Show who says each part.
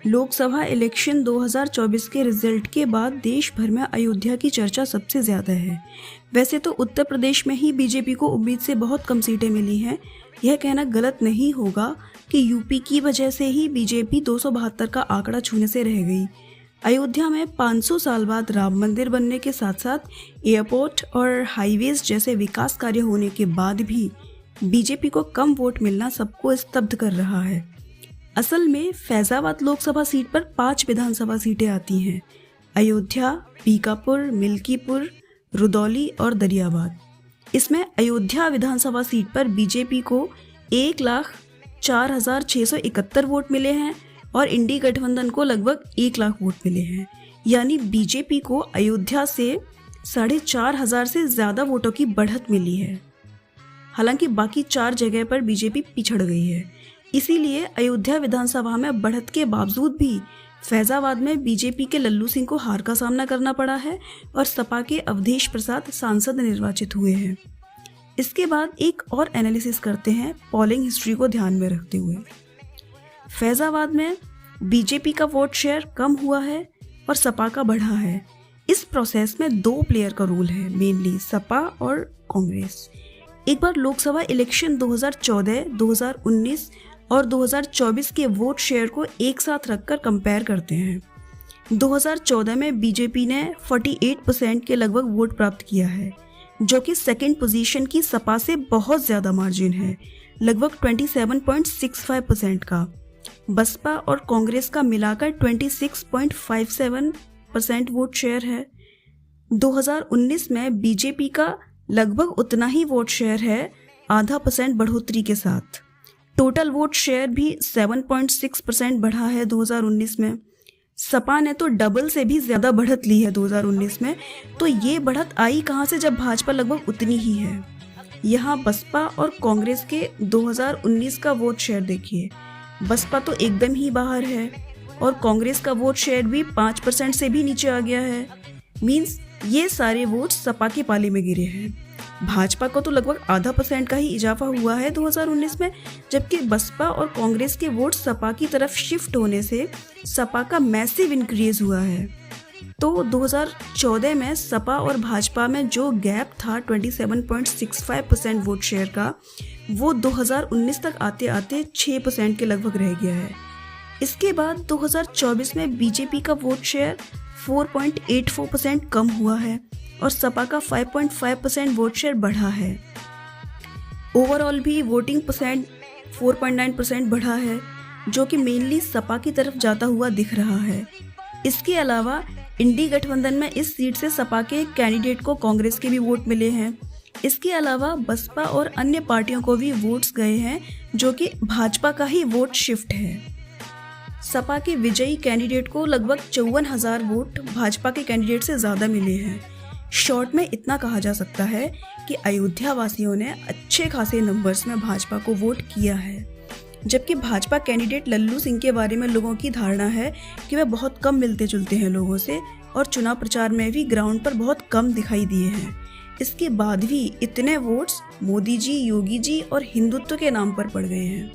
Speaker 1: Lok Sabha election 2024 के result के बाद देश भर में अयोध्या की चर्चा सबसे ज़्यादा है। वैसे तो उत्तर प्रदेश में ही बीजेपी को उम्मीद से बहुत कम सीटें मिली हैं। यह कहना गलत नहीं होगा कि यूपी की वजह से ही बीजेपी 272 का आंकड़ा छूने से रह गई। अयोध्या में 500 साल बाद राम मंदिर बनने के साथ साथ एयरपोर्ट और हाईवेज जैसे विकास कार्य होने के बाद भी बीजेपी को कम वोट मिलना सबको स्तब्ध कर रहा है। असल में फैजाबाद लोकसभा सीट पर 5 विधानसभा सीटें आती हैं: अयोध्या, बीकापुर, मिल्कीपुर, रुदौली और दरियाबाद। इसमें अयोध्या विधानसभा सीट पर बीजेपी को 1,04,671 वोट मिले हैं और इंडी गठबंधन को लगभग 1 लाख वोट मिले हैं। यानी बीजेपी को अयोध्या से 4,500 से ज़्यादा वोटों की बढ़त मिली है। हालांकि बाकी 4 जगह पर बीजेपी पिछड़ गई है। इसीलिए अयोध्या विधानसभा में बढ़त के बावजूद भी फैजाबाद में बीजेपी के लल्लू सिंह को हार का सामना करना पड़ा है और सपा के अवधेश प्रसाद सांसद निर्वाचित हुए हैं। इसके बाद एक और एनालिसिस करते हैं पोलिंग हिस्ट्री को ध्यान में रखते हुए। फैजाबाद में बीजेपी का वोट शेयर कम हुआ है और सपा का बढ़ा है। इस प्रोसेस में 2 प्लेयर का रोल है, मेनली सपा और कांग्रेस। एक बार लोकसभा इलेक्शन 2014, 2019 और 2024 के वोट शेयर को एक साथ रखकर कंपेयर करते हैं। 2014 में बीजेपी ने 48% के लगभग वोट प्राप्त किया है, जो कि सेकंड पोजीशन की सपा से बहुत ज़्यादा मार्जिन है, लगभग 27.65% का। बसपा और कांग्रेस का मिलाकर 26.57% वोट शेयर है। 2019 में बीजेपी का लगभग उतना ही वोट शेयर है, आधा % बढ़ोतरी के साथ। टोटल वोट शेयर भी 7.6% बढ़ा है 2019 में। सपा ने तो डबल से भी ज़्यादा बढ़त ली है 2019 में। तो ये बढ़त आई कहाँ से जब भाजपा लगभग उतनी ही है। यहाँ बसपा और कांग्रेस के 2019 का वोट शेयर देखिए। बसपा तो एकदम ही बाहर है और कांग्रेस का वोट शेयर भी 5% से भी नीचे आ गया है। मीन्स ये सारे वोट सपा के पाले में गिरे हैं। भाजपा को तो लगभग आधा % का ही इजाफा हुआ है 2019 में, जबकि बसपा और कांग्रेस के वोट सपा की तरफ शिफ्ट होने से सपा का मैसिव इंक्रीज हुआ है। तो 2014 में सपा और भाजपा में जो गैप था 27.65% वोट शेयर का, वो 2019 तक आते आते 6% के लगभग रह गया है। इसके बाद 2024 में बीजेपी का वोट शेयर 4.84% कम हुआ है और सपा का 5.5% वोट शेयर बढ़ा है। ओवरऑल भी वोटिंग परसेंट 4.9% बढ़ा है, जो कि मेनली सपा की तरफ जाता हुआ दिख रहा है। इसके अलावा इंडी गठबंधन में इस सीट से सपा के कैंडिडेट को कांग्रेस के भी वोट मिले हैं। इसके अलावा बसपा और अन्य पार्टियों को भी वोट्स गए हैं, जो कि भाजपा का ही वोट शिफ्ट है। सपा के विजयी कैंडिडेट को लगभग 54,000 वोट भाजपा के कैंडिडेट से ज़्यादा मिले हैं। शॉर्ट में इतना कहा जा सकता है कि अयोध्या वासियों ने अच्छे खासे नंबर्स में भाजपा को वोट किया है। जबकि भाजपा कैंडिडेट लल्लू सिंह के बारे में लोगों की धारणा है कि वह बहुत कम मिलते जुलते हैं लोगों से और चुनाव प्रचार में भी ग्राउंड पर बहुत कम दिखाई दिए हैं। इसके बाद भी इतने वोट्स मोदी जी, योगी जी और हिंदुत्व के नाम पर पड़ गए हैं।